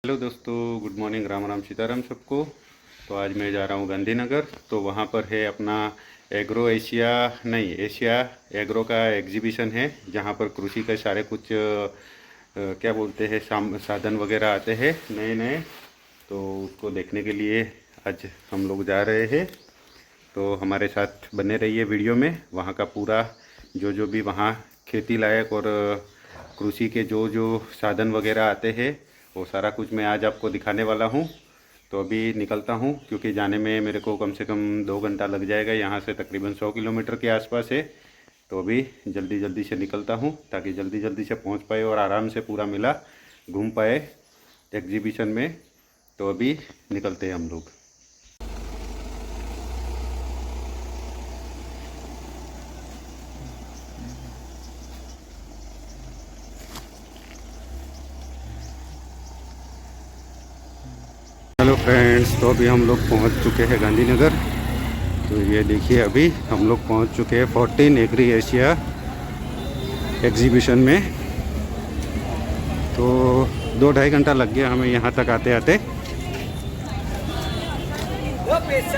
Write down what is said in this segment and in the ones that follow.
Hello दोस्तों, good morning, Ram Ram Sitaram सबको। तो आज मैं जा रहा हूँ गांधीनगर। तो वहाँ पर है अपना एग्रो एशिया नहीं एशिया एग्रो का एग्जीबिशन है, जहाँ पर कृषि के सारे कुछ क्या बोलते हैं साधन वगैरह आते हैं नए नए। तो उसको देखने के लिए आज हम लोग जा रहे हैं। तो हमारे साथ बने रहिए वीडियो में। वहाँ का पूरा जो भी वहाँ खेती लायक और कृषि के जो जो साधन वगैरह आते हैं वो सारा कुछ मैं आज आपको दिखाने वाला हूँ। तो अभी निकलता हूँ, क्योंकि जाने में मेरे को कम से कम 2 घंटा लग जाएगा। यहाँ से तकरीबन 100 किलोमीटर के आसपास है। तो अभी जल्दी जल्दी से निकलता हूँ, ताकि जल्दी जल्दी से पहुँच पाए और आराम से पूरा मेला घूम पाए एग्जीबिशन में। तो अभी निकलते हैं हम लोग। हेलो फ्रेंड्स, तो अभी हम लोग पहुंच चुके हैं गांधीनगर। तो ये देखिए, अभी हम लोग पहुंच चुके हैं 14 एग्री एशिया एग्जीबिशन में। तो 2-2.5 घंटा लग गया हमें यहाँ तक आते आते।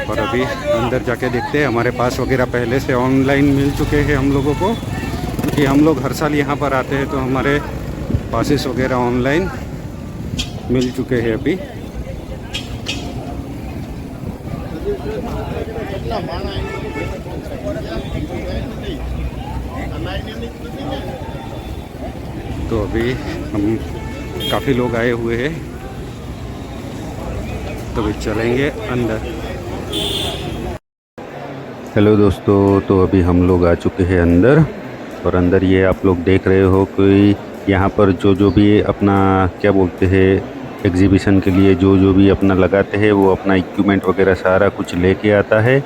और अभी अंदर जाके देखते हैं। हमारे पास वगैरह पहले से ऑनलाइन मिल चुके हैं हम लोगों को, क्योंकि हम लोग हर साल यहाँ पर आते हैं। तो हमारे पासेस वगैरह ऑनलाइन मिल चुके हैं अभी। तो अभी हम काफ़ी लोग आए हुए हैं, तो अभी चलेंगे अंदर। हेलो दोस्तों, तो अभी हम लोग आ चुके हैं अंदर। और अंदर ये आप लोग देख रहे हो कि यहाँ पर जो भी अपना क्या बोलते हैं एग्जीबिशन के लिए जो भी अपना लगाते हैं, वो अपना इक्विपमेंट वगैरह सारा कुछ लेके आता है।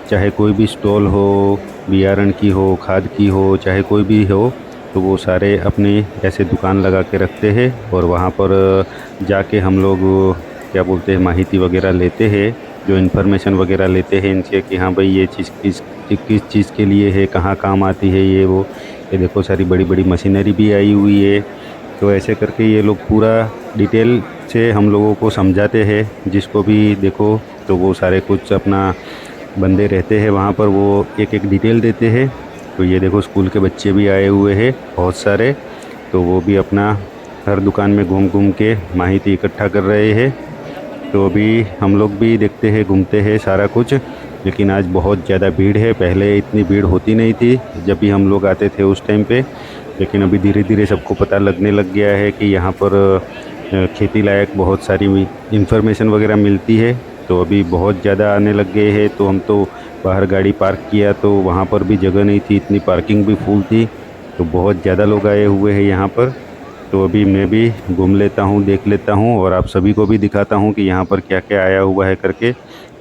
चाहे कोई भी स्टॉल हो, बियारण की हो, खाद की हो, चाहे कोई भी हो, तो वो सारे अपनी ऐसे दुकान लगा के रखते हैं। और वहाँ पर जाके हम लोग क्या बोलते हैं माहिती वगैरह लेते हैं, जो इन्फॉर्मेशन वगैरह लेते हैं इनसे कि हाँ भाई ये चीज़ किस चीज़ के लिए है, कहाँ काम आती है ये वो। ये देखो सारी बड़ी बड़ी मशीनरी भी आई हुई है। तो ऐसे करके ये लोग पूरा डिटेल से हम लोगों को समझाते हैं। जिसको भी देखो तो वो सारे कुछ अपना बंदे रहते हैं वहाँ पर, वो एक एक डिटेल देते हैं। तो ये देखो स्कूल के बच्चे भी आए हुए हैं बहुत सारे। तो वो भी अपना हर दुकान में घूम घूम के माहिती इकट्ठा कर रहे हैं। तो अभी हम लोग भी देखते हैं, घूमते हैं सारा कुछ। लेकिन आज बहुत ज़्यादा भीड़ है। पहले इतनी भीड़ होती नहीं थी जब भी हम लोग आते थे उस टाइम पे। लेकिन अभी धीरे धीरे सबको पता लगने लग गया है कि यहाँ पर खेती लायक बहुत सारी इंफॉर्मेशन वगैरह मिलती है। तो अभी बहुत ज़्यादा आने लग गए हैं। तो हम तो बाहर गाड़ी पार्क किया तो वहाँ पर भी जगह नहीं थी, इतनी पार्किंग भी फुल थी। तो बहुत ज़्यादा लोग आए हुए हैं यहाँ पर। तो अभी मैं भी घूम लेता हूँ, देख लेता हूँ और आप सभी को भी दिखाता हूँ कि यहाँ पर क्या क्या आया हुआ है करके।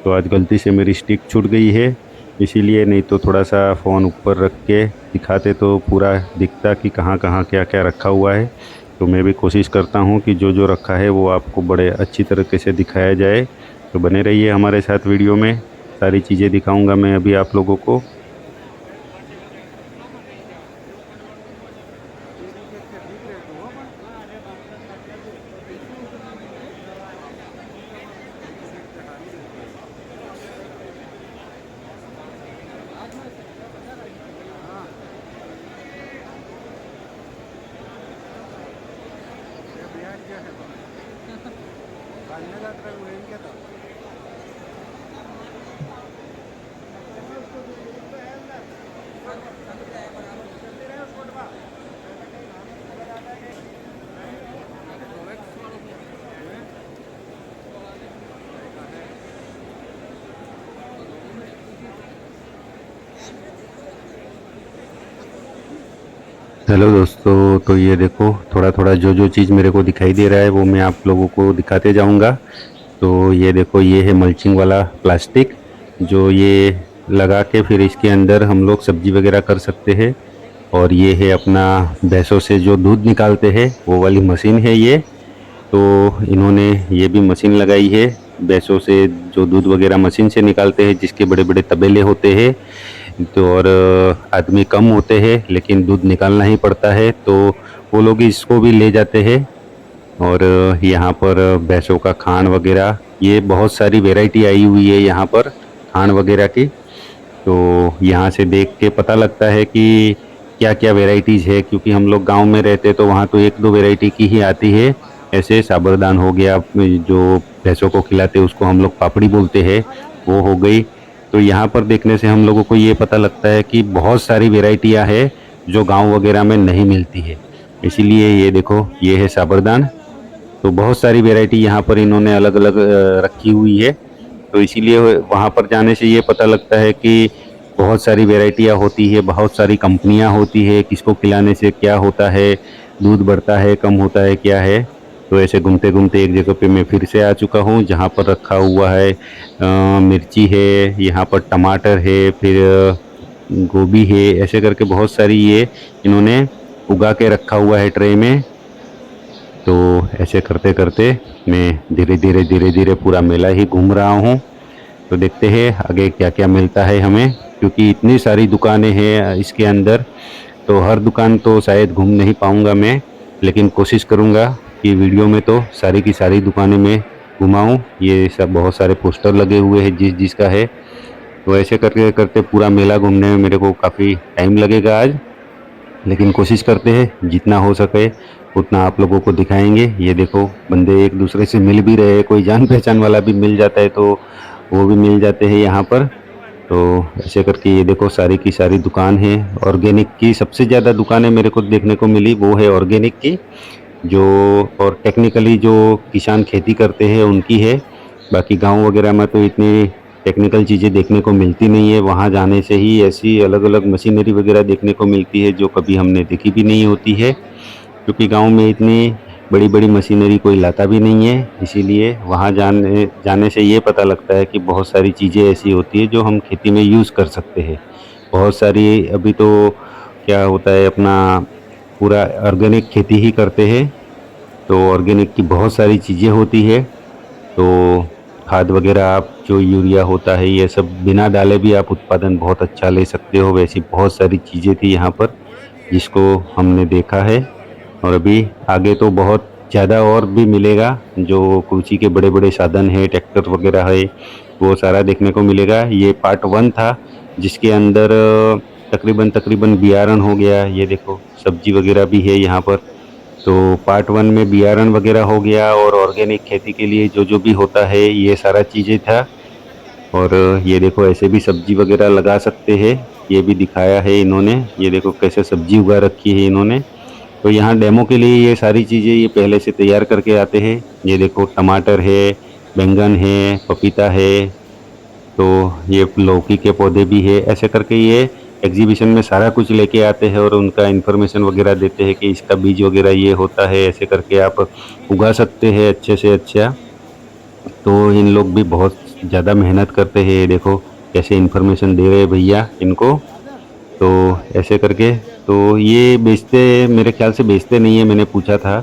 तो आज गलती से मेरी स्टिक छूट गई है, इसीलिए। नहीं तो थोड़ा सा फ़ोन ऊपर रख के दिखाते तो पूरा दिखता कि कहाँ कहाँ क्या क्या रखा हुआ है। तो मैं भी कोशिश करता हूँ कि जो जो रखा है वो आपको बड़े अच्छी तरीके से दिखाया जाए। तो बने रहिए हमारे साथ वीडियो में, सारी चीज़ें दिखाऊंगा मैं अभी आप लोगों को। हेलो दोस्तों, तो ये देखो थोड़ा थोड़ा जो चीज़ मेरे को दिखाई दे रहा है वो मैं आप लोगों को दिखाते जाऊंगा। तो ये देखो, ये है मल्चिंग वाला प्लास्टिक, जो ये लगा के फिर इसके अंदर हम लोग सब्जी वगैरह कर सकते हैं। और ये है अपना भैंसों से जो दूध निकालते हैं वो वाली मशीन है ये। तो इन्होंने ये भी मशीन लगाई है, भैंसों से जो दूध वगैरह मशीन से निकालते हैं, जिसके बड़े बड़े तबेले होते हैं। तो और आदमी कम होते हैं लेकिन दूध निकालना ही पड़ता है, तो वो लोग इसको भी ले जाते हैं और यहाँ पर भैंसों का खान वगैरह, ये बहुत सारी वैरायटी आई हुई है यहाँ पर खान वगैरह की। तो यहाँ से देख के पता लगता है कि क्या क्या वैरायटीज़ है, क्योंकि हम लोग गांव में रहते तो वहाँ तो एक दो वैरायटी की ही आती है। ऐसे साबरदान हो गया, जो भैंसों को खिलाते हैं उसको हम लोग पापड़ी बोलते हैं, वो हो गई। तो यहाँ पर देखने से हम लोगों को ये पता लगता है कि बहुत सारी वैरायटियाँ है जो गांव वगैरह में नहीं मिलती है। इसीलिए ये देखो, ये है साबरदान। तो बहुत सारी वैरायटी यहाँ पर इन्होंने अलग अलग रखी हुई है। तो इसीलिए वहाँ पर जाने से ये पता लगता है कि बहुत सारी वैरायटियाँ होती है, बहुत सारी कंपनियाँ होती है, किसको खिलाने से क्या होता है, दूध बढ़ता है कम होता है क्या है। तो ऐसे घूमते घूमते एक जगह पे मैं फिर से आ चुका हूँ जहाँ पर रखा हुआ है मिर्ची है, यहाँ पर टमाटर है, फिर गोभी है, ऐसे करके बहुत सारी ये इन्होंने उगा के रखा हुआ है ट्रे में। तो ऐसे करते करते मैं धीरे धीरे पूरा मेला ही घूम रहा हूँ। तो देखते हैं आगे क्या क्या मिलता है हमें, क्योंकि इतनी सारी दुकानें हैं इसके अंदर। तो हर दुकान तो शायद घूम नहीं पाऊँगा मैं, लेकिन कोशिश करूँगा कि वीडियो में तो सारी की सारी दुकानें मैं घुमाऊँ। ये सब बहुत सारे पोस्टर लगे हुए हैं जिस जिसका है। तो ऐसे करके करते पूरा मेला घूमने में मेरे को काफ़ी टाइम लगेगा आज, लेकिन कोशिश करते हैं जितना हो सके उतना आप लोगों को दिखाएंगे। ये देखो, बंदे एक दूसरे से मिल भी रहे हैं, कोई जान पहचान वाला भी मिल जाता है तो वो भी मिल जाते हैं यहाँ पर। तो ऐसे करके ये देखो, सारी की सारी दुकान है ऑर्गेनिक की। सबसे ज़्यादा दुकानें मेरे को देखने को मिली वो है ऑर्गेनिक की, जो और टेक्निकली जो किसान खेती करते हैं उनकी है। बाकी गांव वगैरह में तो इतनी टेक्निकल चीज़ें देखने को मिलती नहीं है। वहाँ जाने से ही ऐसी अलग अलग मशीनरी वगैरह देखने को मिलती है जो कभी हमने देखी भी नहीं होती है, क्योंकि गांव में इतनी बड़ी बड़ी मशीनरी कोई लाता भी नहीं है। इसीलिए वहाँ जाने जाने से ये पता लगता है कि बहुत सारी चीज़ें ऐसी होती है जो हम खेती में यूज़ कर सकते हैं। बहुत सारी अभी तो क्या होता है, अपना पूरा ऑर्गेनिक खेती ही करते हैं। तो ऑर्गेनिक की बहुत सारी चीज़ें होती है। तो खाद वगैरह आप जो यूरिया होता है ये सब बिना डाले भी आप उत्पादन बहुत अच्छा ले सकते हो। वैसी बहुत सारी चीज़ें थी यहाँ पर जिसको हमने देखा है। और अभी आगे तो बहुत ज़्यादा और भी मिलेगा। जो कृषि के बड़े बड़े साधन है, ट्रैक्टर वगैरह है, वो सारा देखने को मिलेगा। ये पार्ट 1 था जिसके अंदर तकरीबन तकरीबन बियारण हो गया। ये देखो, सब्जी वगैरह भी है यहाँ पर। तो पार्ट 1 में बियारण वगैरह हो गया और ऑर्गेनिक खेती के लिए जो जो भी होता है ये सारा चीज़ें था। और ये देखो, ऐसे भी सब्जी वगैरह लगा सकते हैं, ये भी दिखाया है इन्होंने। ये देखो कैसे सब्जी उगा रखी है इन्होंने। तो यहाँ डेमो के लिए ये सारी चीज़ें ये पहले से तैयार करके आते हैं। ये देखो, टमाटर है, बैंगन है, पपीता है, तो ये लौकी के पौधे भी है। ऐसे करके ये एग्जीबिशन में सारा कुछ लेके आते हैं और उनका इन्फॉर्मेशन वगैरह देते हैं कि इसका बीज वगैरह ये होता है, ऐसे करके आप उगा सकते हैं अच्छे से अच्छा। तो इन लोग भी बहुत ज़्यादा मेहनत करते हैं। ये देखो कैसे इन्फॉर्मेशन दे रहे हैं भैया इनको। तो ऐसे करके तो ये बेचते, मेरे ख्याल से बेचते नहीं है, मैंने पूछा था।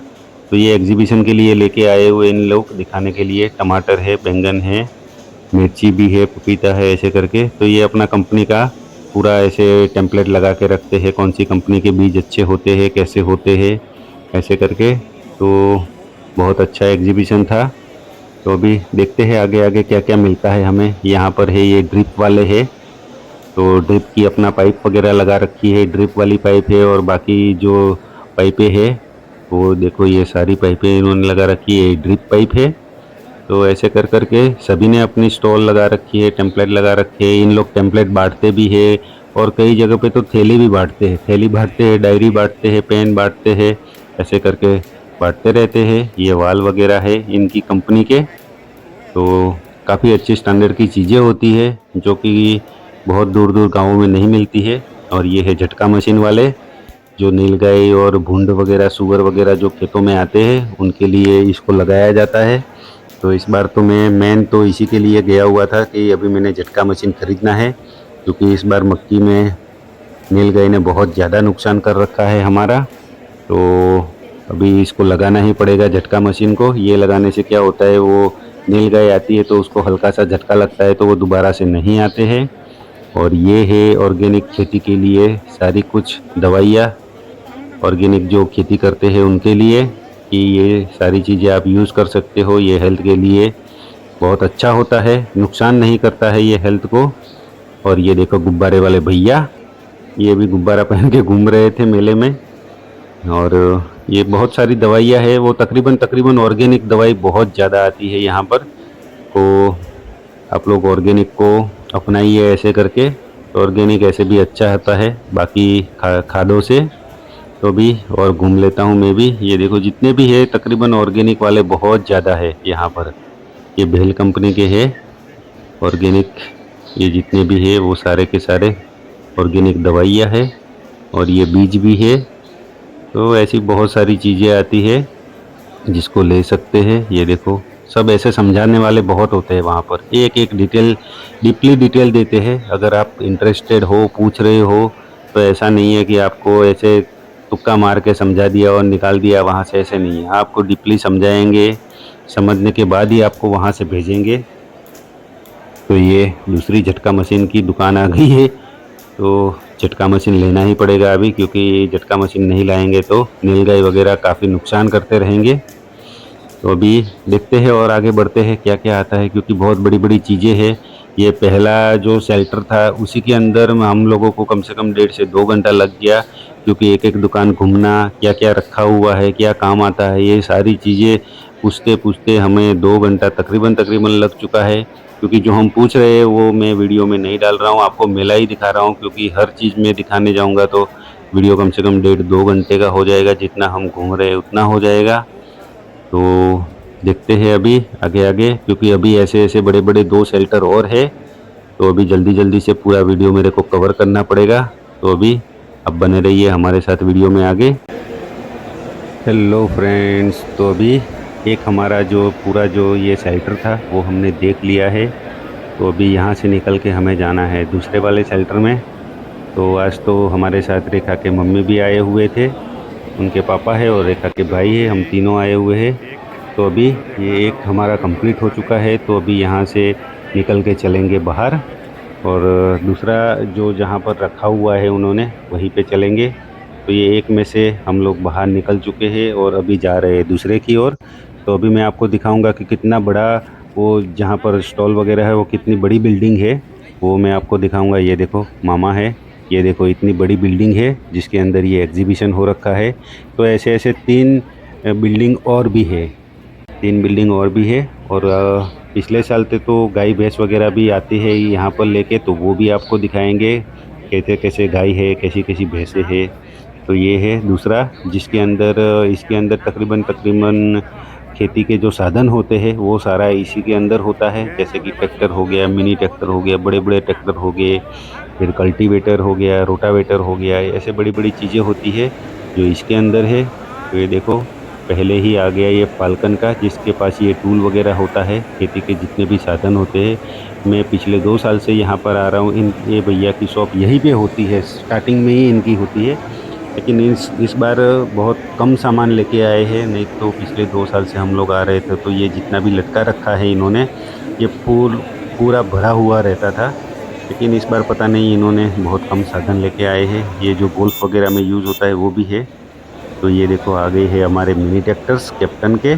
तो ये एग्जीबिशन के लिए लेके आए हुए इन लोग दिखाने के लिए। टमाटर है, बैंगन है, मिर्ची भी है, पपीता है, ऐसे करके। तो ये अपना कंपनी का पूरा ऐसे टेम्पलेट लगा के रखते हैं, कौन सी कंपनी के बीज अच्छे होते हैं, कैसे होते हैं, ऐसे करके। तो बहुत अच्छा एग्जीबिशन था। तो अभी देखते हैं आगे आगे क्या क्या मिलता है हमें। यहाँ पर है ये ड्रिप वाले है, तो ड्रिप की अपना पाइप वगैरह लगा रखी है, ड्रिप वाली पाइप है। और बाकी जो पाइपें है वो देखो, ये सारी पाइपें इन्होंने लगा रखी है, ड्रिप पाइप है। तो ऐसे कर कर के सभी ने अपनी स्टॉल लगा रखी है, टेम्पलेट लगा रखे हैं। इन लोग टेम्पलेट बांटते भी है और कई जगह पे तो थैली भी बांटते हैं, थैली बांटते हैं, डायरी बांटते हैं, पेन बांटते हैं, ऐसे करके बांटते रहते हैं। ये वाल वगैरह है इनकी कंपनी के। तो काफ़ी अच्छी स्टैंडर्ड की चीज़ें होती है जो कि बहुत दूर दूर गाँवों में नहीं मिलती है। और ये है झटका मशीन वाले, जो नीलगाय और भूंड वगैरह, सुअर वगैरह जो खेतों में आते हैं उनके लिए इसको लगाया जाता है। तो इस बार तो मैं मेन तो इसी के लिए गया हुआ था कि अभी मैंने झटका मशीन ख़रीदना है, क्योंकि इस बार मक्की में नीलगाय ने बहुत ज़्यादा नुकसान कर रखा है हमारा। तो अभी इसको लगाना ही पड़ेगा झटका मशीन को। ये लगाने से क्या होता है, वो नीलगाय आती है तो उसको हल्का सा झटका लगता है तो वो दोबारा से नहीं आते हैं। और ये है ऑर्गेनिक खेती के लिए सारी कुछ दवाइयाँ, ऑर्गेनिक जो खेती करते हैं उनके लिए। कि ये सारी चीज़ें आप यूज़ कर सकते हो। ये हेल्थ के लिए बहुत अच्छा होता है, नुकसान नहीं करता है ये हेल्थ को। और ये देखो गुब्बारे वाले भैया, ये भी गुब्बारा पहन के घूम रहे थे मेले में। और ये बहुत सारी दवाइयाँ है, वो तकरीबन ऑर्गेनिक दवाई बहुत ज़्यादा आती है यहाँ पर। तो आप लोग ऑर्गेनिक को अपनाइए ऐसे करके। ऑर्गेनिक ऐसे भी अच्छा होता है बाकी खादों से। तो भी और घूम लेता हूँ मैं भी। ये देखो जितने भी है तकरीबन ऑर्गेनिक वाले बहुत ज़्यादा है यहाँ पर। ये भेल कंपनी के है ऑर्गेनिक, ये जितने भी है वो सारे के सारे ऑर्गेनिक दवाइयाँ है। और ये बीज भी है। तो ऐसी बहुत सारी चीज़ें आती है जिसको ले सकते हैं। ये देखो सब ऐसे समझाने वाले बहुत होते हैं वहाँ पर, एक एक डिटेल डीपली डिटेल देते हैं। अगर आप इंटरेस्टेड हो, पूछ रहे हो, तो ऐसा नहीं है कि आपको ऐसे तुक्का मार के समझा दिया और निकाल दिया वहाँ से, ऐसे नहीं है। आपको डीपली समझाएंगे, समझने के बाद ही आपको वहाँ से भेजेंगे। तो ये दूसरी झटका मशीन की दुकान आ गई है। तो झटका मशीन लेना ही पड़ेगा अभी, क्योंकि झटका मशीन नहीं लाएंगे तो नीलगाय वगैरह काफ़ी नुकसान करते रहेंगे। तो अभी देखते हैं और आगे बढ़ते हैं क्या क्या आता है, क्योंकि बहुत बड़ी बड़ी चीज़ें हैं। ये पहला जो शेल्टर था उसी के अंदर में हम लोगों को कम से कम 1.5 से 2 घंटा लग गया, क्योंकि एक एक दुकान घूमना, क्या क्या रखा हुआ है, क्या काम आता है, ये सारी चीज़ें पूछते पूछते हमें 2 घंटा तकरीबन लग चुका है। क्योंकि जो हम पूछ रहे हैं वो मैं वीडियो में नहीं डाल रहा हूँ, आपको मेला ही दिखा रहा हूँ, क्योंकि हर चीज़ में दिखाने जाऊँगा तो वीडियो कम से कम 1.5-2 घंटे का हो जाएगा। जितना हम घूम रहे हैं उतना हो जाएगा। तो देखते हैं अभी आगे आगे, क्योंकि अभी ऐसे ऐसे बड़े बड़े 2 शेल्टर और है। तो अभी जल्दी जल्दी से पूरा वीडियो मेरे को कवर करना पड़ेगा। तो अभी अब बने रहिए हमारे साथ वीडियो में आगे। हेलो फ्रेंड्स, तो अभी एक हमारा जो पूरा जो ये शेल्टर था वो हमने देख लिया है। तो अभी यहाँ से निकल के हमें जाना है दूसरे वाले शेल्टर में। तो आज तो हमारे साथ रेखा के मम्मी भी आए हुए थे, उनके पापा है और रेखा के भाई है, हम तीनों आए हुए हैं। तो अभी ये एक हमारा कंप्लीट हो चुका है। तो अभी यहाँ से निकल के चलेंगे बाहर, और दूसरा जो जहाँ पर रखा हुआ है उन्होंने वहीं पे चलेंगे। तो ये एक में से हम लोग बाहर निकल चुके हैं और अभी जा रहे हैं दूसरे की ओर। तो अभी मैं आपको दिखाऊंगा कि कितना बड़ा वो जहाँ पर स्टॉल वगैरह है वो कितनी बड़ी बिल्डिंग है, वो मैं आपको दिखाऊंगा। ये देखो मामा है, ये देखो इतनी बड़ी बिल्डिंग है जिसके अंदर ये एग्जीबिशन हो रखा है। तो ऐसे ऐसे 3 बिल्डिंग और भी है, 3 बिल्डिंग और भी है। और पिछले साल तो गाय भैंस वगैरह भी आती है यहाँ पर लेके, तो वो भी आपको दिखाएंगे कैसे कैसे गाय है, कैसी कैसी भैंसें है। तो ये है दूसरा जिसके अंदर इसके अंदर तकरीबन खेती के जो साधन होते हैं वो सारा इसी के अंदर होता है। जैसे कि ट्रैक्टर हो गया, मिनी ट्रैक्टर हो गया, बड़े बड़े ट्रैक्टर हो गए, फिर कल्टीवेटर हो गया, रोटावेटर हो गया, ऐसे बड़ी बड़ी चीज़ें होती है जो इसके अंदर है। तो ये देखो पहले ही आ गया ये फाल्कन का, जिसके पास ये टूल वगैरह होता है, खेती के जितने भी साधन होते हैं। मैं पिछले 2 साल से यहाँ पर आ रहा हूँ। ये भैया की शॉप यहीं पे होती है, स्टार्टिंग में ही इनकी होती है। लेकिन इस बार बहुत कम सामान लेके आए हैं, नहीं तो पिछले 2 साल से हम लोग आ रहे थे तो ये जितना भी लटका रखा है इन्होंने, ये पूरा भरा हुआ रहता था। लेकिन इस बार पता नहीं इन्होंने बहुत कम साधन लेके आए हैं। ये जो गोल्फ वगैरह में यूज़ होता है वो भी है। तो ये देखो आ गए हैं हमारे मिनी ट्रैक्टर्स कैप्टन के।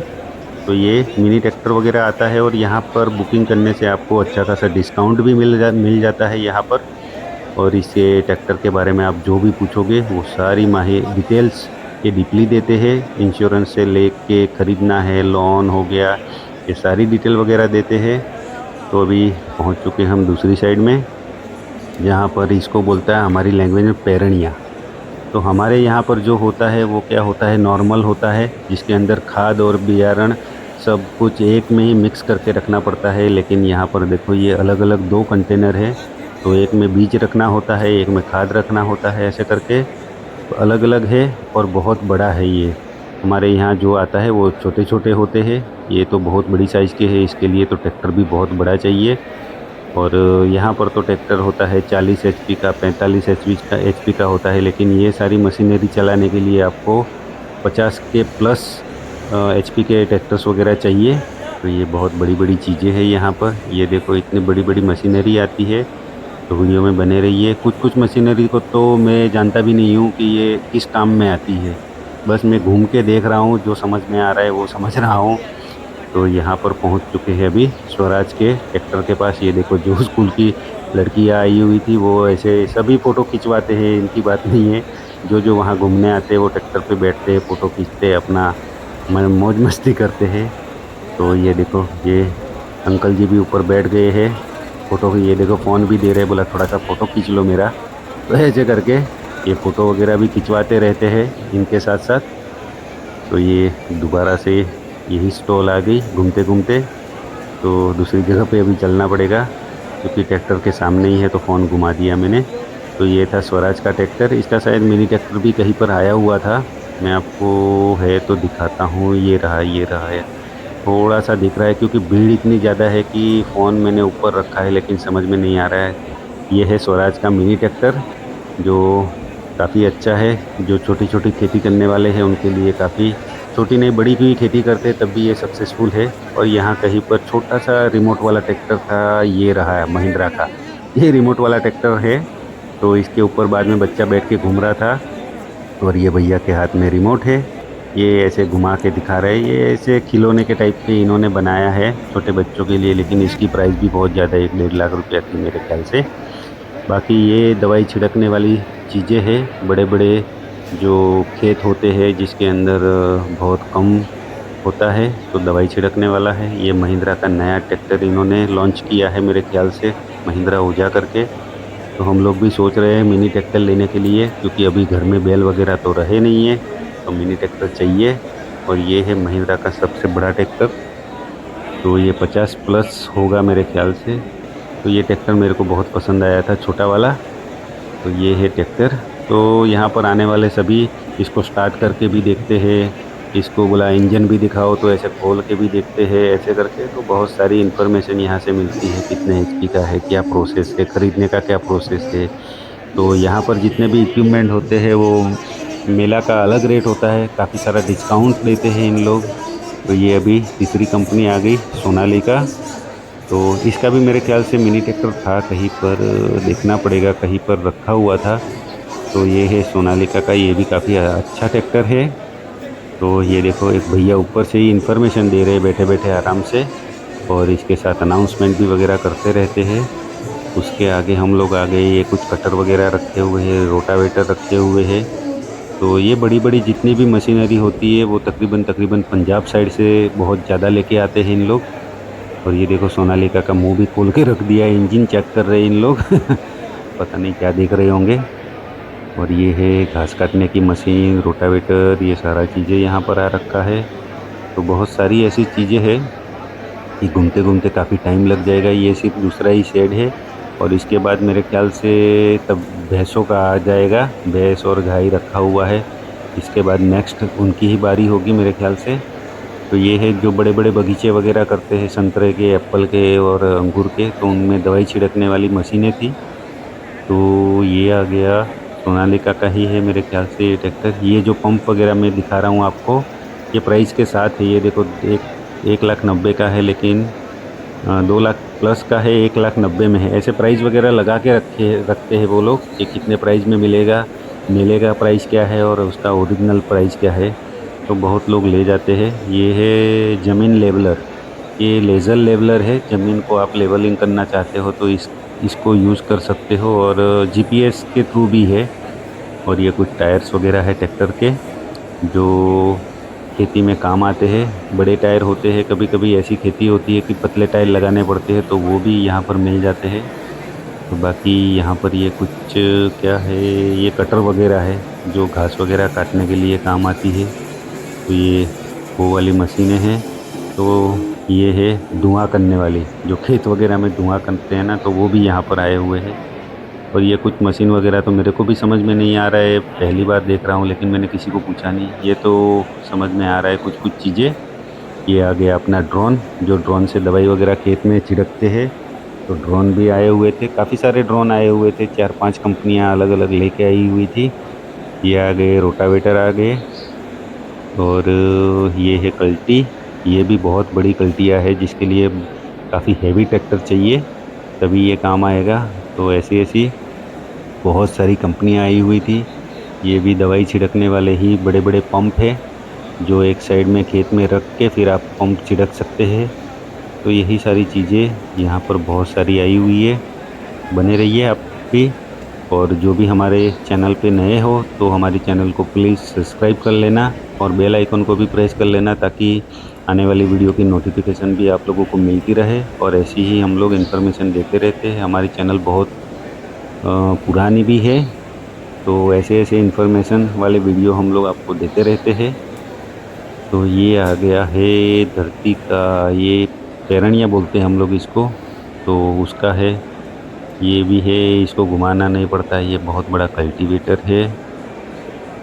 तो ये मिनी ट्रैक्टर वगैरह आता है और यहाँ पर बुकिंग करने से आपको अच्छा खासा डिस्काउंट भी मिल जाता है यहाँ पर। और इससे ट्रैक्टर के बारे में आप जो भी पूछोगे वो सारी डिटेल्स ये डीपली देते हैं। इंश्योरेंस से लेके ख़रीदना है, लोन हो गया, ये सारी डिटेल वगैरह देते हैं। तो अभी पहुँच चुके हम दूसरी साइड में, जहाँ पर इसको बोलता है हमारी लैंग्वेज में पेरणिया। तो हमारे यहाँ पर जो होता है वो क्या होता है, नॉर्मल होता है, जिसके अंदर खाद और बियारण सब कुछ एक में ही मिक्स करके रखना पड़ता है। लेकिन यहाँ पर देखो ये अलग अलग 2 कंटेनर है। तो एक में बीज रखना होता है, एक में खाद रखना होता है, ऐसे करके तो अलग अलग है और बहुत बड़ा है ये। हमारे यहाँ जो आता है वो छोटे छोटे होते हैं, ये तो बहुत बड़ी साइज़ के है, इसके लिए तो ट्रैक्टर भी बहुत बड़ा चाहिए। और यहाँ पर तो ट्रैक्टर होता है 40 एचपी का, 45 एचपी का होता है। लेकिन ये सारी मशीनरी चलाने के लिए आपको 50 के प्लस एचपी के ट्रैक्टर्स वगैरह चाहिए। तो ये बहुत बड़ी बड़ी चीज़ें हैं यहाँ पर। ये देखो इतनी बड़ी बड़ी मशीनरी आती है। तो वीडियो में बने रहिए। कुछ कुछ मशीनरी को तो मैं जानता भी नहीं हूँ कि ये किस काम में आती है। बस मैं घूम के देख रहा हूँ, जो समझ में आ रहा है वो समझ रहा हूँ। तो यहाँ पर पहुँच चुके हैं अभी स्वराज के ट्रैक्टर के पास। ये देखो जो स्कूल की लड़कियाँ आई हुई थी वो ऐसे सभी फ़ोटो खिंचवाते हैं, इनकी बात नहीं है। जो जो वहाँ घूमने आते हैं वो ट्रैक्टर पे बैठते हैं, फ़ोटो खींचते हैं, अपना मौज मस्ती करते हैं। तो ये देखो ये अंकल जी भी ऊपर बैठ गए हैं फ़ोटो की। ये देखो फ़ोन भी दे रहे हैं, बोला थोड़ा सा फ़ोटो खींच लो मेरा। तो ऐसे करके ये फ़ोटो वगैरह भी खिंचवाते रहते हैं इनके साथ साथ। तो ये दोबारा से यही स्टॉल आ गई घूमते घूमते। तो दूसरी जगह पे अभी चलना पड़ेगा क्योंकि ट्रैक्टर के सामने ही है, तो फ़ोन घुमा दिया मैंने। तो ये था स्वराज का ट्रैक्टर। इसका शायद मिनी ट्रैक्टर भी कहीं पर आया हुआ था, मैं आपको है तो दिखाता हूँ। ये रहा, ये रहा है। थोड़ा सा दिख रहा है क्योंकि भीड़ इतनी ज़्यादा है कि फ़ोन मैंने ऊपर रखा है लेकिन समझ में नहीं आ रहा है। ये है स्वराज का मिनी ट्रैक्टर, जो काफ़ी अच्छा है। जो छोटी छोटी खेती करने वाले हैं उनके लिए काफ़ी, छोटी नहीं बड़ी भी खेती करते हैं तब भी ये सक्सेसफुल है। और यहाँ कहीं पर छोटा सा रिमोट वाला ट्रैक्टर था, ये रहा है महिंद्रा का। ये रिमोट वाला ट्रैक्टर है, तो इसके ऊपर बाद में बच्चा बैठ के घूम रहा था और ये भैया के हाथ में रिमोट है। ये ऐसे घुमा के दिखा रहे हैं। ये ऐसे खिलौने के टाइप के इन्होंने बनाया है छोटे बच्चों के लिए, लेकिन इसकी प्राइस भी बहुत ज़्यादा है, 1-1.5 लाख रुपया थी मेरे ख्याल से। बाकी ये दवाई छिड़कने वाली चीज़ें हैं। बड़े बड़े जो खेत होते हैं जिसके अंदर बहुत कम होता है, तो दवाई छिड़कने वाला है। ये महिंद्रा का नया ट्रैक्टर इन्होंने लॉन्च किया है मेरे ख्याल से, महिंद्रा ऊर्जा करके। तो हम लोग भी सोच रहे हैं मिनी ट्रैक्टर लेने के लिए, क्योंकि अभी घर में बैल वगैरह तो रहे नहीं है, तो मिनी ट्रैक्टर चाहिए। और ये है महिंद्रा का सबसे बड़ा ट्रैक्टर, तो ये 50 प्लस होगा मेरे ख्याल से। तो ये ट्रैक्टर मेरे को बहुत पसंद आया था, छोटा वाला। तो ये है ट्रैक्टर। तो यहाँ पर आने वाले सभी इसको स्टार्ट करके भी देखते हैं, इसको बोला इंजन भी दिखाओ तो ऐसे खोल के भी देखते हैं, ऐसे करके। तो बहुत सारी इन्फॉर्मेशन यहाँ से मिलती है, कितने एचपी का है, क्या प्रोसेस है, ख़रीदने का क्या प्रोसेस है। तो यहाँ पर जितने भी इक्विपमेंट होते हैं वो मेला का अलग रेट होता है, काफ़ी सारा डिस्काउंट देते हैं इन लोग। तो ये अभी तीसरी कंपनी आ गई सोनालिका। तो इसका भी मेरे ख्याल से मिनी ट्रैक्टर था कहीं पर, देखना पड़ेगा, कहीं पर रखा हुआ था। तो ये है सोनालिका का, ये भी काफ़ी अच्छा ट्रैक्टर है। तो ये देखो एक भैया ऊपर से ही इन्फॉर्मेशन दे रहे हैं बैठे बैठे आराम से, और इसके साथ अनाउंसमेंट भी वगैरह करते रहते हैं। उसके आगे हम लोग आ गए, ये कुछ कटर वगैरह रखे हुए हैं, रोटावेटर रखे हुए हैं। तो ये बड़ी बड़ी जितनी भी मशीनरी होती है वो तकरीबन तकरीबन पंजाब साइड से बहुत ज़्यादा लेके आते हैं इन लोग। और ये देखो सोनालिका का मुंह भी खोल के रख दिया है, इंजन चेक कर रहे हैं इन लोग पता नहीं क्या देख रहे होंगे। और ये है घास काटने की मशीन, रोटावेटर, ये सारा चीज़ें यहाँ पर आ रखा है। तो बहुत सारी ऐसी चीज़ें हैं कि घूमते घूमते काफ़ी टाइम लग जाएगा। ये सिर्फ दूसरा ही शेड है, और इसके बाद मेरे ख्याल से तब भैंसों का आ जाएगा, भैंस और गाय रखा हुआ है। इसके बाद नेक्स्ट उनकी ही बारी होगी मेरे ख्याल से। तो ये है जो बड़े बड़े बगीचे वगैरह करते हैं संतरे के, एप्पल के और अंगूर के, तो उनमें दवाई छिड़कने वाली मशीनें थी। तो ये आ गया सोनालिका का ही है मेरे ख्याल से ये ट्रैक्टर। ये जो पंप वगैरह मैं दिखा रहा हूँ आपको, ये प्राइस के साथ है। ये देखो 1,90,000 का है, लेकिन 2 लाख प्लस का है, 1,90,000 में है। ऐसे प्राइस वगैरह लगा के रखते हैं वो लोग कि कितने प्राइस में मिलेगा, मेले का प्राइस क्या है और उसका ओरिजिनल प्राइस क्या है। तो बहुत लोग ले जाते हैं। ये है ज़मीन लेवलर, ये लेज़र लेवलर है। ज़मीन को आप लेवलिंग करना चाहते हो तो इसको यूज़ कर सकते हो, और जीपीएस के थ्रू भी है। और ये कुछ टायर्स वगैरह है ट्रैक्टर के जो खेती में काम आते हैं। बड़े टायर होते हैं, कभी कभी ऐसी खेती होती है कि पतले टायर लगाने पड़ते हैं, तो वो भी यहाँ पर मिल जाते हैं। तो बाकी यहाँ पर ये कुछ क्या है, ये कटर वगैरह है जो घास वगैरह काटने के लिए काम आती है। तो ये वो वाली मशीनें हैं। तो ये है धुआं करने वाली, जो खेत वगैरह में धुआं करते हैं ना, तो वो भी यहाँ पर आए हुए हैं। और ये कुछ मशीन वगैरह तो मेरे को भी समझ में नहीं आ रहा है, पहली बार देख रहा हूँ, लेकिन मैंने किसी को पूछा नहीं। ये तो समझ में आ रहा है कुछ कुछ चीज़ें। ये आ गया अपना ड्रोन, जो ड्रोन से दवाई वगैरह खेत में छिड़कते हैं। तो ड्रोन भी आए हुए थे, काफ़ी सारे ड्रोन आए हुए थे, 4-5 कंपनियाँ अलग अलग लेके आई हुई थी। ये आ गए, रोटावेटर आ गए। और ये है कल्टी, ये भी बहुत बड़ी कल्टियाँ है जिसके लिए काफ़ी हैवी ट्रैक्टर चाहिए तभी ये काम आएगा। तो ऐसी ऐसी बहुत सारी कंपनियाँ आई हुई थी। ये भी दवाई छिड़कने वाले ही बड़े बड़े पंप है जो एक साइड में खेत में रख के फिर आप पंप छिड़क सकते हैं। तो यही सारी चीज़ें यहाँ पर बहुत सारी आई हुई है। बने रहिए आप भी, और जो भी हमारे चैनल पे नए हो तो हमारे चैनल को प्लीज़ सब्सक्राइब कर लेना और बेल आइकन को भी प्रेस कर लेना ताकि आने वाली वीडियो की नोटिफिकेशन भी आप लोगों को मिलती रहे। और ऐसी ही हम लोग इन्फॉर्मेशन देते रहते हैं। हमारी चैनल बहुत पुरानी भी है, तो ऐसे ऐसे इन्फॉर्मेशन वाले वीडियो हम लोग आपको देते रहते हैं। तो ये आ गया है धरती का, ये पेरणिया बोलते हैं हम लोग इसको, तो उसका है। ये भी है, इसको घुमाना नहीं पड़ता है, ये बहुत बड़ा कल्टीवेटर है।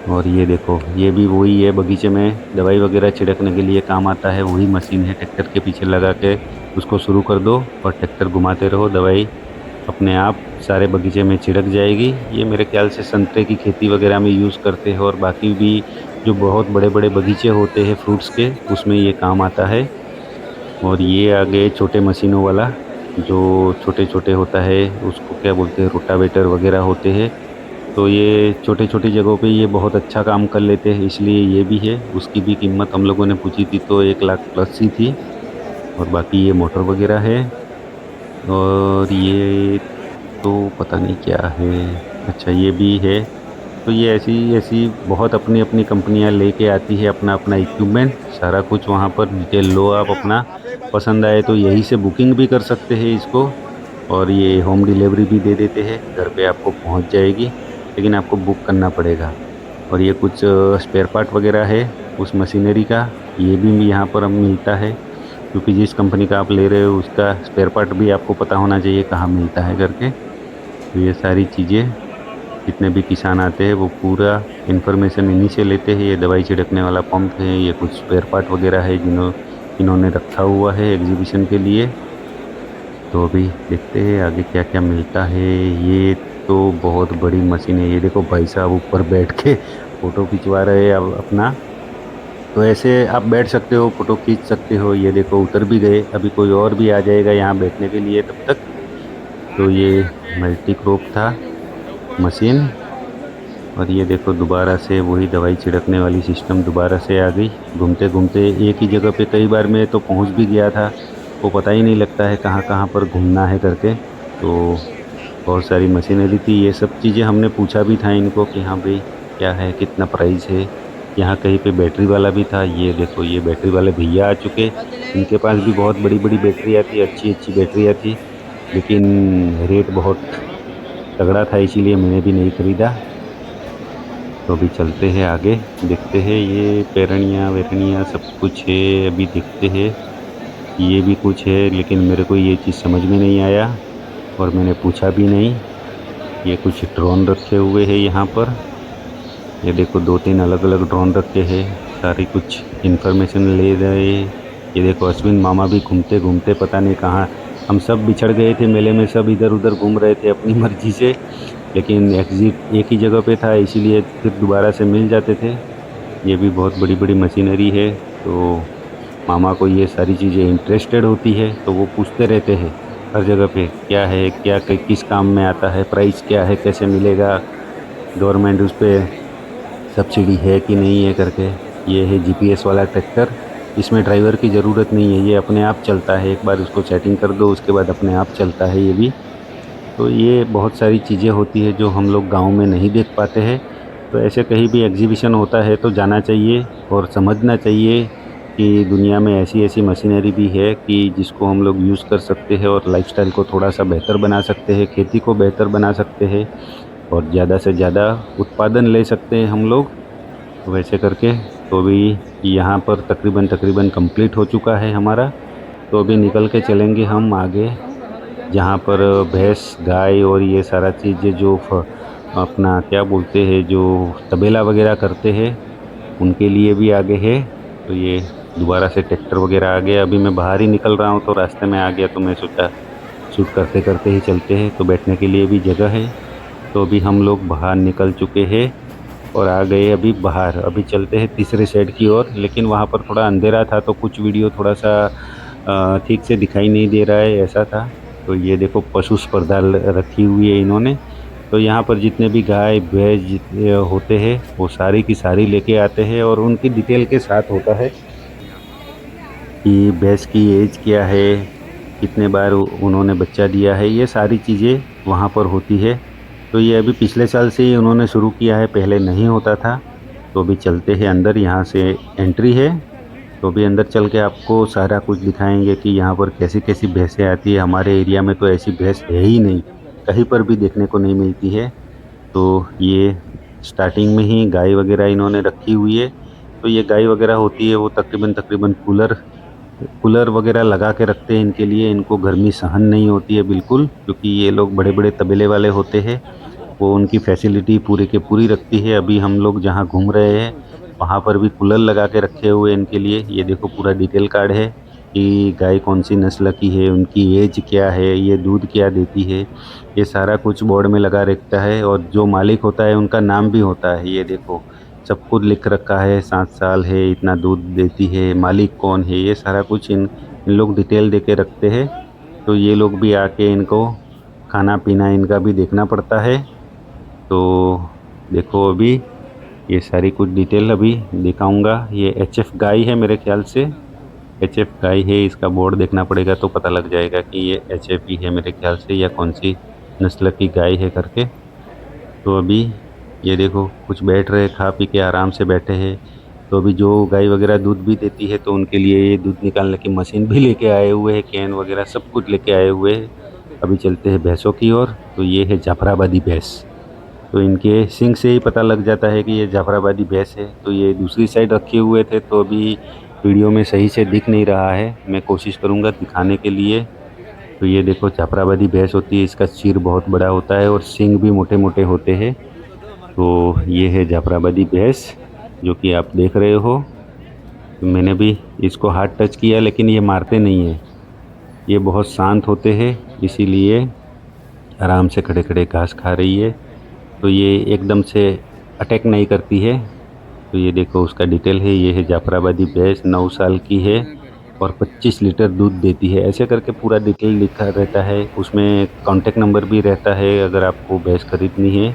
और ये देखो, ये भी वही है, बगीचे में दवाई वगैरह छिड़कने के लिए काम आता है, वही मशीन है। ट्रैक्टर के पीछे लगा के उसको शुरू कर दो और ट्रैक्टर घुमाते रहो, दवाई अपने आप सारे बगीचे में छिड़क जाएगी। ये मेरे ख्याल से संतरे की खेती वगैरह में यूज़ करते हैं, और बाकी भी जो बहुत बड़े बड़े बगीचे होते हैं फ्रूट्स के, उसमें ये काम आता है। और ये आगे छोटे मशीनों वाला जो छोटे छोटे होता है, उसको क्या बोलते हैं, रोटावेटर वगैरह होते हैं। तो ये छोटे छोटी जगहों पे ये बहुत अच्छा काम कर लेते हैं, इसलिए ये भी है। उसकी भी कीमत हम लोगों ने पूछी थी तो 1 लाख प्लस ही थी। और बाकी ये मोटर वगैरह है। और ये तो पता नहीं क्या है, अच्छा ये भी है। तो ये ऐसी ऐसी बहुत अपनी अपनी कंपनियां लेके आती है अपना अपना इक्विपमेंट, सारा कुछ वहाँ पर डिटेल लो आप अपना। पसंद आए तो यहीं से बुकिंग भी कर सकते हैं इसको, और ये होम डिलीवरी भी दे देते हैं, घर पे आपको पहुँच जाएगी, लेकिन आपको बुक करना पड़ेगा। और ये कुछ स्पेयर पार्ट वगैरह है उस मशीनरी का, ये भी यहाँ पर हमें मिलता है, क्योंकि जिस कंपनी का आप ले रहे हो उसका स्पेयर पार्ट भी आपको पता होना चाहिए कहाँ मिलता है करके। तो ये सारी चीज़ें जितने भी किसान आते हैं वो पूरा इन्फॉर्मेशन इन्हीं से लेते हैं। ये दवाई छिड़कने वाला पंप है, ये कुछ स्पेयर पार्ट वगैरह है इन्होंने रखा हुआ है एग्जीबिशन के लिए। तो अभी देखते हैं आगे क्या क्या मिलता है। ये तो बहुत बड़ी मशीन है, ये देखो भाई साहब ऊपर बैठ के फ़ोटो खिंचवा रहे हैं अब अपना। तो ऐसे आप बैठ सकते हो, फ़ोटो खींच सकते हो। ये देखो उतर भी गए, अभी कोई और भी आ जाएगा यहाँ बैठने के लिए तब तक। तो ये मल्टी क्रॉप था मशीन। और ये देखो दोबारा से वही दवाई छिड़कने वाली सिस्टम दोबारा से आ गई। घूमते घूमते एक ही जगह पे कई बार मैं तो पहुंच भी गया था, वो पता ही नहीं लगता है कहाँ कहाँ पर घूमना है करके। तो बहुत सारी मशीनरी थी, ये सब चीज़ें हमने पूछा भी था इनको कि हाँ भाई क्या है, कितना प्राइस है। यहाँ कहीं पे बैटरी वाला भी था, ये देखो ये बैटरी वाले भैया आ चुके। इनके पास भी बहुत बड़ी बड़ी बैटरियाँ थी, अच्छी अच्छी बैटरियाँ थी, लेकिन रेट बहुत तगड़ा था, इसीलिए मैंने भी नहीं ख़रीदा। तो अभी चलते हैं आगे, देखते हैं। ये पेरणियाँ वेरणियाँ सब कुछ है, अभी देखते हैं। ये भी कुछ है, लेकिन मेरे को ये चीज़ समझ में नहीं आया और मैंने पूछा भी नहीं। ये कुछ ड्रोन रखे हुए हैं यहाँ पर, ये देखो 2-3 अलग अलग ड्रोन रखे हैं, सारी कुछ इन्फॉर्मेशन ले रहे। ये देखो अश्विन मामा भी घूमते घूमते पता नहीं कहाँ, हम सब बिछड़ गए थे मेले में, सब इधर उधर घूम रहे थे अपनी मर्जी से, लेकिन एग्जिट एक ही जगह पे था, इसीलिए फिर दोबारा से मिल जाते थे। ये भी बहुत बड़ी बड़ी मशीनरी है। तो मामा को ये सारी चीज़ें इंटरेस्टेड होती है, तो वो पूछते रहते हैं हर जगह पे क्या है, क्या किस काम में आता है, प्राइस क्या है, कैसे मिलेगा, गवर्नमेंट उस पर सब्सिडी है कि नहीं है करके। ये है जीपीएस वाला ट्रैक्टर, इसमें ड्राइवर की ज़रूरत नहीं है, ये अपने आप चलता है। एक बार उसको सेटिंग कर दो उसके बाद अपने आप चलता है ये भी। तो ये बहुत सारी चीज़ें होती है जो हम लोग गांव में नहीं देख पाते हैं। तो ऐसे कहीं भी एग्जीबिशन होता है तो जाना चाहिए और समझना चाहिए कि दुनिया में ऐसी ऐसी मशीनरी भी है कि जिसको हम लोग यूज़ कर सकते हैं और लाइफस्टाइल को थोड़ा सा बेहतर बना सकते हैं, खेती को बेहतर बना सकते हैं और ज़्यादा से ज़्यादा उत्पादन ले सकते हैं हम लोग वैसे करके। तो अभी यहाँ पर तकरीबन कंप्लीट हो चुका है हमारा। तो अभी निकल के चलेंगे हम आगे, जहाँ पर भैंस गाय और ये सारा चीज़ें जो अपना क्या बोलते हैं, जो तबेला वगैरह करते हैं, उनके लिए भी आगे है। तो ये दोबारा से ट्रैक्टर वगैरह आ गया। अभी मैं बाहर ही निकल रहा हूँ तो रास्ते में आ गया, तो मैं सोचा शूट करते करते ही चलते हैं। तो बैठने के लिए भी जगह है। तो अभी हम लोग बाहर निकल चुके हैं और आ गए अभी बाहर। अभी चलते हैं तीसरे साइड की ओर, लेकिन वहाँ पर थोड़ा अंधेरा था तो कुछ वीडियो थोड़ा सा ठीक से दिखाई नहीं दे रहा है, ऐसा था। तो ये देखो पशु स्पर्धा रखी हुई है इन्होंने, तो यहाँ पर जितने भी गाय भैंस जितने होते हैं वो सारी की सारी लेके आते हैं और उनकी डिटेल के साथ होता है कि भैंस की एज क्या है, कितने बार उन्होंने बच्चा दिया है, ये सारी चीज़ें वहाँ पर होती है। तो ये अभी पिछले साल से ही उन्होंने शुरू किया है, पहले नहीं होता था। तो अभी चलते हैं अंदर, यहाँ से एंट्री है। तो अभी अंदर चल के आपको सारा कुछ दिखाएंगे कि यहाँ पर कैसी कैसी भैंसें आती है। हमारे एरिया में तो ऐसी भैंस है ही नहीं, कहीं पर भी देखने को नहीं मिलती है। तो ये स्टार्टिंग में ही गाय वगैरह इन्होंने रखी हुई है। तो ये गाय वगैरह होती है वो तकरीबन कूलर कूलर वगैरह लगा के रखते हैं इनके लिए। इनको गर्मी सहन नहीं होती है बिल्कुल, क्योंकि ये लोग बड़े बड़े तबेले वाले होते हैं। वो उनकी फैसिलिटी पूरी के पूरी रखती है। अभी हम लोग जहाँ घूम रहे हैं वहाँ पर भी कूलर लगा के रखे हुए हैं इनके लिए। ये देखो पूरा डिटेल कार्ड है कि गाय कौन सी नस्ल की है, उनकी एज क्या है, ये दूध क्या देती है, ये सारा कुछ बोर्ड में लगा रहता है। और जो मालिक होता है उनका नाम भी होता है। ये देखो सब कुछ लिख रखा है, 7 साल है, इतना दूध देती है, मालिक कौन है, ये सारा कुछ इन लोग डिटेल दे के रखते हैं। तो ये लोग भी आके इनको खाना पीना इनका भी देखना पड़ता है। तो देखो अभी ये सारी कुछ डिटेल अभी दिखाऊंगा। ये एचएफ गाय है मेरे ख्याल से, एचएफ गाय है। इसका बोर्ड देखना पड़ेगा तो पता लग जाएगा कि ये एचएफ ही है मेरे ख्याल से, या कौन सी नस्ल की गाय है करके। तो अभी ये देखो कुछ बैठ रहे, खा पी के आराम से बैठे हैं। तो अभी जो गाय वगैरह दूध भी देती है तो उनके लिए ये दूध निकालने की मशीन भी लेके आए हुए हैं, कैन वगैरह सब कुछ लेके आए हुए हैं। अभी चलते हैं भैंसों की ओर। तो ये है जाफराबादी भैंस। तो इनके सींग से ही पता लग जाता है कि ये जाफराबादी भैंस है। तो ये दूसरी साइड रखे हुए थे तो अभी वीडियो में सही से दिख नहीं रहा है, मैं कोशिश करूँगा दिखाने के लिए। तो ये देखो जाफराबादी भैंस होती है, इसका सिर बहुत बड़ा होता है और सींग भी मोटे मोटे होते हैं। तो ये है जाफराबादी भैंस जो कि आप देख रहे हो। तो मैंने भी इसको हाथ टच किया लेकिन ये मारते नहीं है, ये बहुत शांत होते हैं, इसीलिए आराम से खड़े खड़े घास खा रही है। तो ये एकदम से अटैक नहीं करती है। तो ये देखो उसका डिटेल है। ये है जाफराबादी भैंस, 9 साल की है और 25 लीटर दूध देती है। ऐसे करके पूरा डिटेल लिखा रहता है, उसमें कॉन्टैक्ट नंबर भी रहता है। अगर आपको भैंस खरीदनी है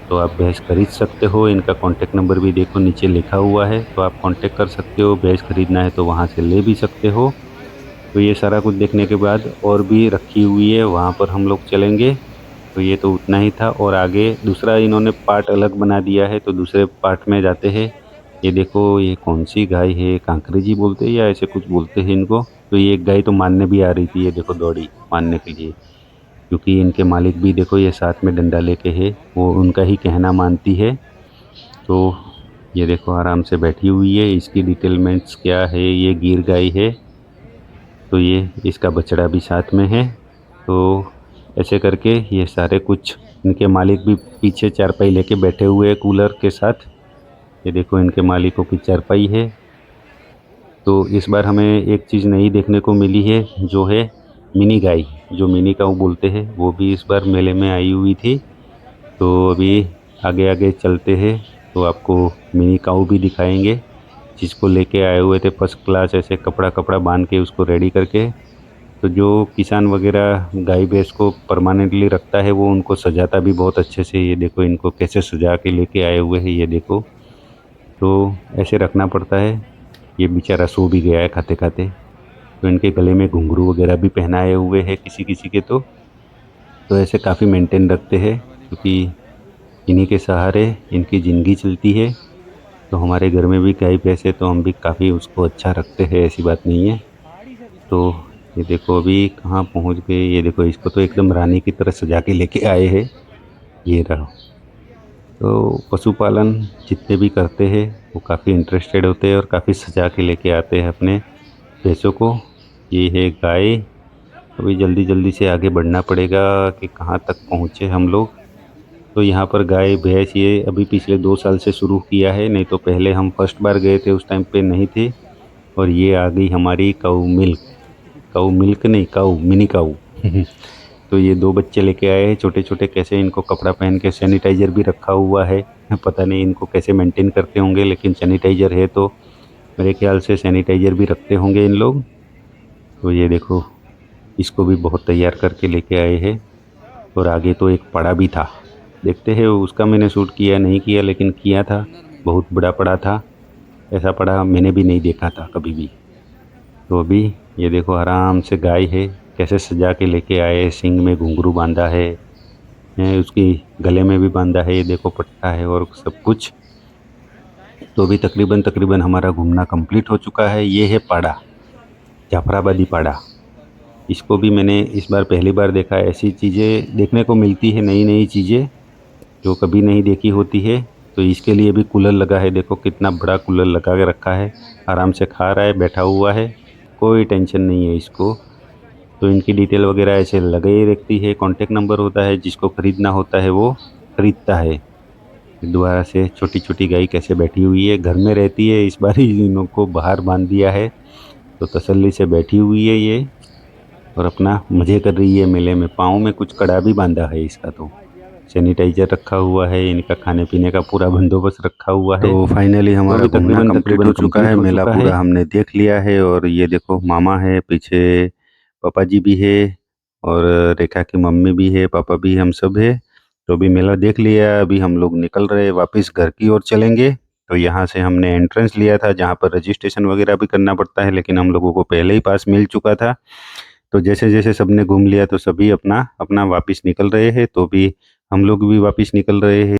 तो आप भैंस खरीद सकते हो। इनका कॉन्टैक्ट नंबर भी देखो नीचे लिखा हुआ है, तो आप कॉन्टैक्ट कर सकते हो। भैंस खरीदना है तो वहाँ से ले भी सकते हो। तो ये सारा कुछ देखने के बाद और भी रखी हुई है, वहाँ पर हम लोग चलेंगे। तो ये तो उतना ही था और आगे दूसरा इन्होंने पार्ट अलग बना दिया है, तो दूसरे पार्ट में जाते हैं। ये देखो ये कौन सी गाय है, कांकरेजी बोलते हैं या ऐसे कुछ बोलते हैं इनको। तो ये एक गाय तो मारने भी आ रही थी, ये देखो दौड़ी मारने के लिए, क्योंकि इनके मालिक भी देखो ये साथ में डंडा लेके है, वो उनका ही कहना मानती है। तो ये देखो आराम से बैठी हुई है। इसकी डिटेलमेंट्स क्या है, ये गिर गाय है। तो ये इसका बछड़ा भी साथ में है। तो ऐसे करके ये सारे कुछ, इनके मालिक भी पीछे चारपाई लेके बैठे हुए हैं कूलर के साथ। ये देखो इनके मालिकों की चारपाई है। तो इस बार हमें एक चीज़ नई देखने को मिली है, जो है मिनी गाय, जो मिनी काऊ बोलते हैं, वो भी इस बार मेले में आई हुई थी। तो अभी आगे आगे चलते हैं तो आपको मिनी काऊ भी दिखाएंगे, जिसको लेके आए हुए थे फर्स्ट क्लास, ऐसे कपड़ा कपड़ा बांध के उसको रेडी करके। तो जो किसान वगैरह गाय भैंस को परमानेंटली रखता है वो उनको सजाता भी बहुत अच्छे से। ये देखो इनको कैसे सजा के लेके आए हुए हैं, ये देखो। तो ऐसे रखना पड़ता है। ये बेचारा सो भी गया है खाते खाते। तो इनके गले में घुंघरू वगैरह भी पहनाए हुए हैं किसी किसी के। तो ऐसे काफ़ी मेंटेन रखते हैं, क्योंकि इन्हीं के सहारे इनकी ज़िंदगी चलती है। तो हमारे घर में भी गाय भैंस है तो हम भी काफ़ी उसको अच्छा रखते हैं, ऐसी बात नहीं है। तो ये देखो अभी कहाँ पहुँच गए। ये देखो इसको तो एकदम रानी की तरह सजा के लेके आए हैं, ये रहा। तो पशुपालन जितने भी करते हैं वो काफ़ी इंटरेस्टेड होते हैं और काफ़ी सजा के लेके आते हैं अपने भैंसों को। ये है गाय। अभी जल्दी जल्दी से आगे बढ़ना पड़ेगा कि कहाँ तक पहुँचे हम लोग। तो यहाँ पर गाय भैंस ये अभी पिछले 2 साल से शुरू किया है, नहीं तो पहले हम फर्स्ट बार गए थे उस टाइम पे नहीं थे। और ये आ गई हमारी काऊ मिल्क नहीं, काऊ मिनी काऊ। तो ये 2 बच्चे लेके आए हैं छोटे छोटे। कैसे इनको कपड़ा पहन के, सैनिटाइज़र भी रखा हुआ है। पता नहीं इनको कैसे मेंटेन करते होंगे, लेकिन सैनिटाइज़र है तो मेरे ख्याल से सैनिटाइज़र भी रखते होंगे इन लोग। तो ये देखो इसको भी बहुत तैयार करके लेके आए हैं। और आगे तो एक पड़ा भी था, देखते हैं उसका मैंने शूट किया नहीं किया, लेकिन किया था। बहुत बड़ा पड़ा था, ऐसा पड़ा मैंने भी नहीं देखा था कभी भी। तो अभी ये देखो आराम से गाय है, कैसे सजा के लेके आए, सींग में घुंघरू बांधा है उसकी गले में भी बांधा है, ये देखो पट्टा है और सब कुछ। तो अभी तकरीबन तकरीबन हमारा घूमना कंप्लीट हो चुका है। ये है पाड़ा, जाफराबादी पाड़ा। इसको भी मैंने इस बार पहली बार देखा। ऐसी चीज़ें देखने को मिलती है, नई नई चीज़ें जो कभी नहीं देखी होती है। तो इसके लिए भी कूलर लगा है, देखो कितना बड़ा कूलर लगा के रखा है। आराम से खा रहा है, बैठा हुआ है, कोई टेंशन नहीं है इसको। तो इनकी डिटेल वगैरह ऐसे लगे ही रखती है। कॉन्टेक्ट नंबर होता है, जिसको ख़रीदना होता है वो ख़रीदता है। दोबारा से छोटी छोटी गाय कैसे बैठी हुई है, घर में रहती है, इस बार ही इनों को बाहर बांध दिया है। तो तसल्ली से बैठी हुई है ये, और अपना मज़े कर रही है मेले में। पाँव में कुछ कड़ा भी बांधा है इसका। तो सैनिटाइज़र रखा हुआ है, इनका खाने पीने का पूरा बंदोबस्त रखा हुआ है। तो फाइनली हमारा घूमना कंप्लीट हो चुका है, मेला पूरा हमने देख लिया है। और ये देखो मामा है पीछे, पापा जी भी है, और रेखा की मम्मी भी है, पापा भी, हम सब है। तो अभी मेला देख लिया, अभी हम लोग निकल रहे हैं, वापस घर की ओर चलेंगे। तो यहाँ से हमने एंट्रेंस लिया था, जहाँ पर रजिस्ट्रेशन वगैरह भी करना पड़ता है, लेकिन हम लोगों को पहले ही पास मिल चुका था। तो जैसे जैसे सबने घूम लिया तो सभी अपना अपना वापस निकल रहे हैं। तो भी हम लोग भी वापस निकल रहे हैं।